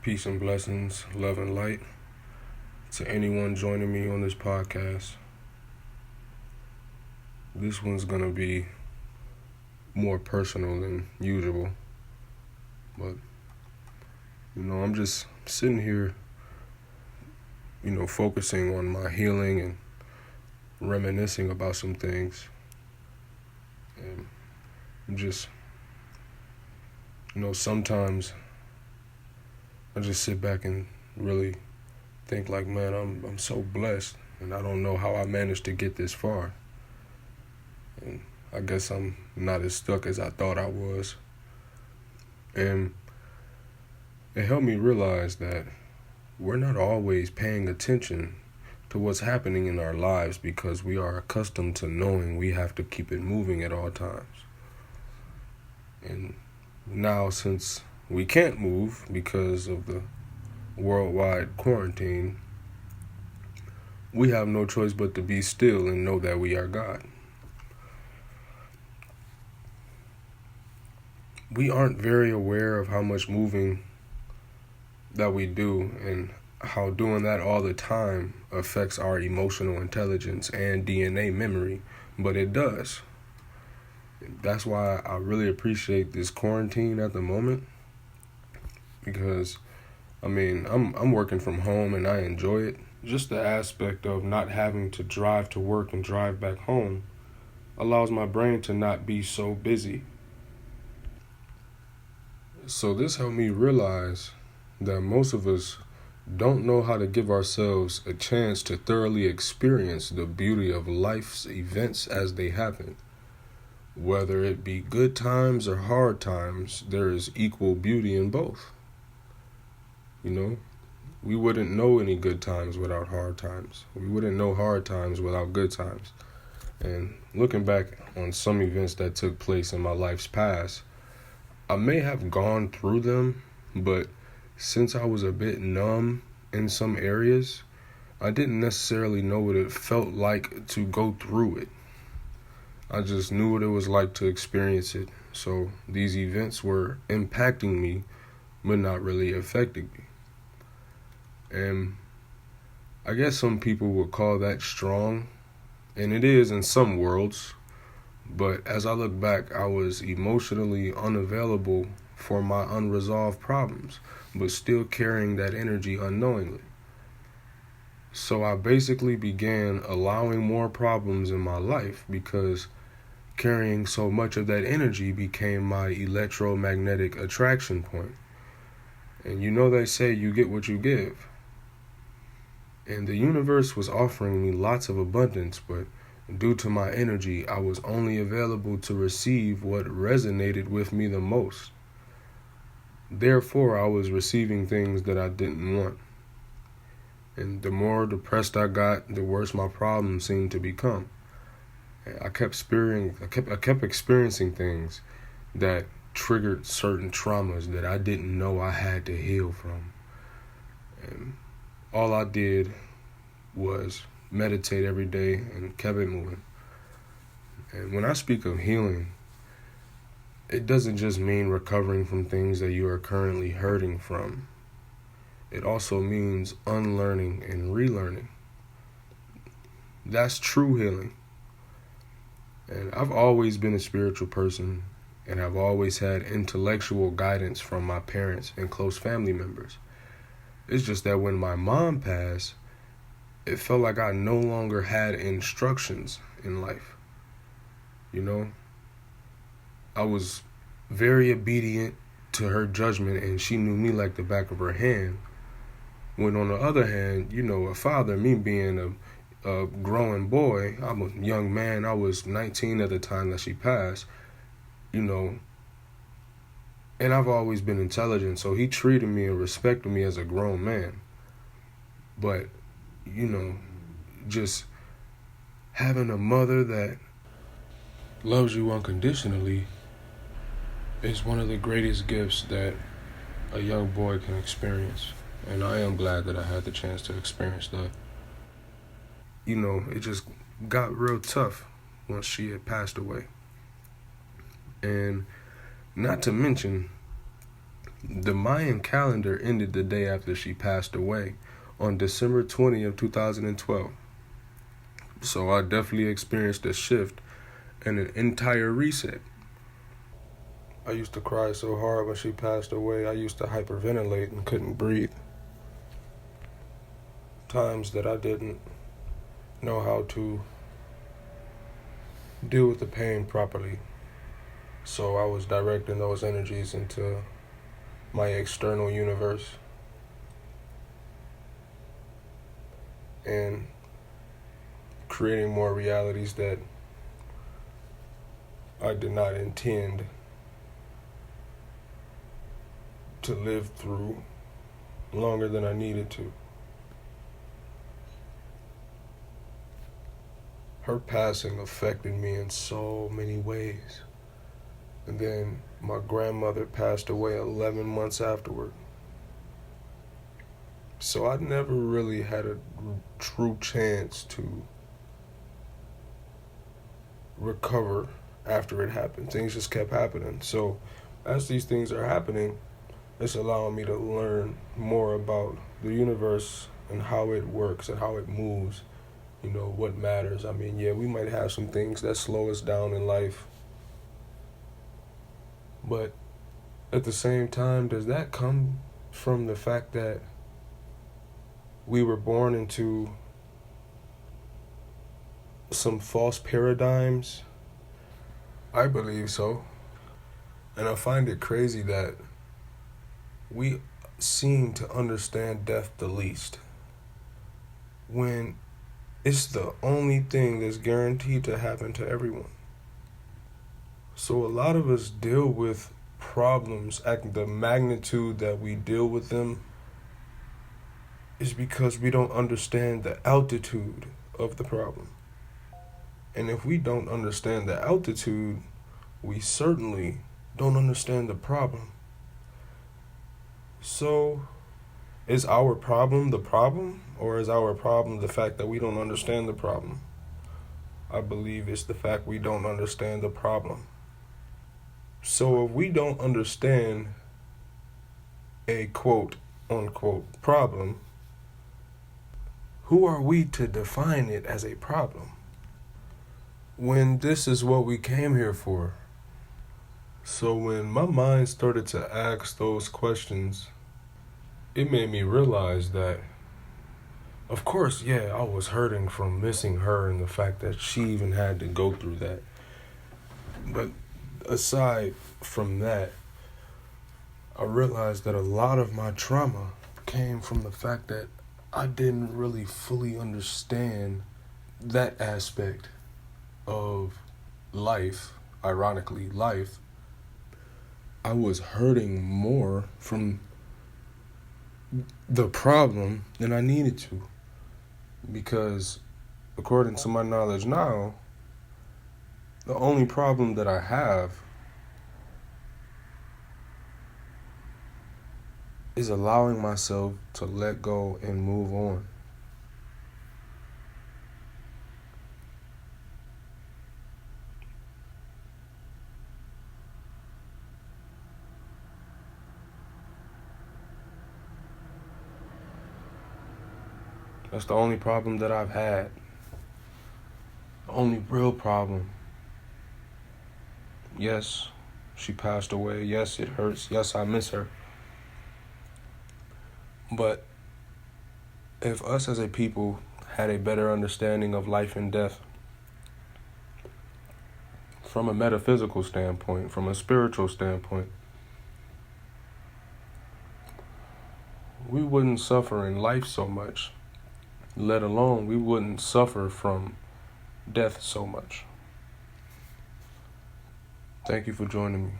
Peace and blessings, love and light to anyone joining me on this podcast. This one's going to be more personal than usual, but I'm just sitting here, focusing on my healing and reminiscing about some things. And I'm just, sometimes I just sit back and really think like, man, I'm so blessed, and I don't know how I managed to get this far. And I guess I'm not as stuck as I thought I was. And it helped me realize that we're not always paying attention to what's happening in our lives because we are accustomed to knowing we have to keep it moving at all times. And now, since we can't move because of the worldwide quarantine, we have no choice but to be still and know that we are God. We aren't very aware of how much moving that we do and how doing that all the time affects our emotional intelligence and DNA memory, but it does. That's why I really appreciate this quarantine at the moment, because I'm working from home and I enjoy it. Just the aspect of not having to drive to work and drive back home allows my brain to not be so busy. So this helped me realize that most of us don't know how to give ourselves a chance to thoroughly experience the beauty of life's events as they happen. Whether it be good times or hard times, there is equal beauty in both. We wouldn't know any good times without hard times. We wouldn't know hard times without good times. And looking back on some events that took place in my life's past, I may have gone through them, but since I was a bit numb in some areas, I didn't necessarily know what it felt like to go through it. I just knew what it was like to experience it. So these events were impacting me, but not really affecting me. And I guess some people would call that strong, and it is in some worlds. But as I look back, I was emotionally unavailable for my unresolved problems, but still carrying that energy unknowingly. So I basically began allowing more problems in my life because carrying so much of that energy became my electromagnetic attraction point. And they say you get what you give. And the universe was offering me lots of abundance, but due to my energy, I was only available to receive what resonated with me the most. Therefore, I was receiving things that I didn't want. And the more depressed I got, the worse my problems seemed to become. I kept experiencing things that triggered certain traumas that I didn't know I had to heal from. And all I did was meditate every day and kept it moving. And when I speak of healing, it doesn't just mean recovering from things that you are currently hurting from. It also means unlearning and relearning. That's true healing. And I've always been a spiritual person, and I've always had intellectual guidance from my parents and close family members. It's just that when my mom passed, it felt like I no longer had instructions in life. I was very obedient to her judgment, and she knew me like the back of her hand. When on the other hand, a father, me being a growing boy, I'm a young man, I was 19 at the time that she passed, and I've always been intelligent, so he treated me and respected me as a grown man. But just having a mother that loves you unconditionally is one of the greatest gifts that a young boy can experience. And I am glad that I had the chance to experience that. It just got real tough once she had passed away. And not to mention, The Mayan calendar ended the day after she passed away on December 20th, 2012. So I definitely experienced a shift and an entire reset. I used to cry so hard when she passed away. I used to hyperventilate and couldn't breathe. Times that I didn't know how to deal with the pain properly. So I was directing those energies into my external universe and creating more realities that I did not intend to live through longer than I needed to. Her passing affected me in so many ways. And then my grandmother passed away 11 months afterward. So I never really had a true chance to recover after it happened. Things just kept happening. So as these things are happening, it's allowing me to learn more about the universe and how it works and how it moves. You know, what matters. I mean, yeah, we might have some things that slow us down in life. But at the same time, does that come from the fact that we were born into some false paradigms? I believe so. And I find it crazy that we seem to understand death the least, when it's the only thing that's guaranteed to happen to everyone. So a lot of us deal with problems at the magnitude that we deal with them is because we don't understand the altitude of the problem. And if we don't understand the altitude, we certainly don't understand the problem. So, is our problem the problem, or is our problem the fact that we don't understand the problem? I believe it's the fact we don't understand the problem. So if we don't understand a quote unquote problem, who are we to define it as a problem when this is what we came here for? So when my mind started to ask those questions, it made me realize that, of course, yeah, I was hurting from missing her and the fact that she even had to go through that. But aside from that, I realized that a lot of my trauma came from the fact that I didn't really fully understand that aspect of life. Ironically, life. I was hurting more from the problem than I needed to, because according to my knowledge now, the only problem that I have is allowing myself to let go and move on. That's the only problem that I've had. The only real problem. Yes, she passed away. Yes, it hurts. Yes, I miss her. But if us as a people had a better understanding of life and death, from a metaphysical standpoint, from a spiritual standpoint, we wouldn't suffer in life so much, let alone we wouldn't suffer from death so much. Thank you for joining me.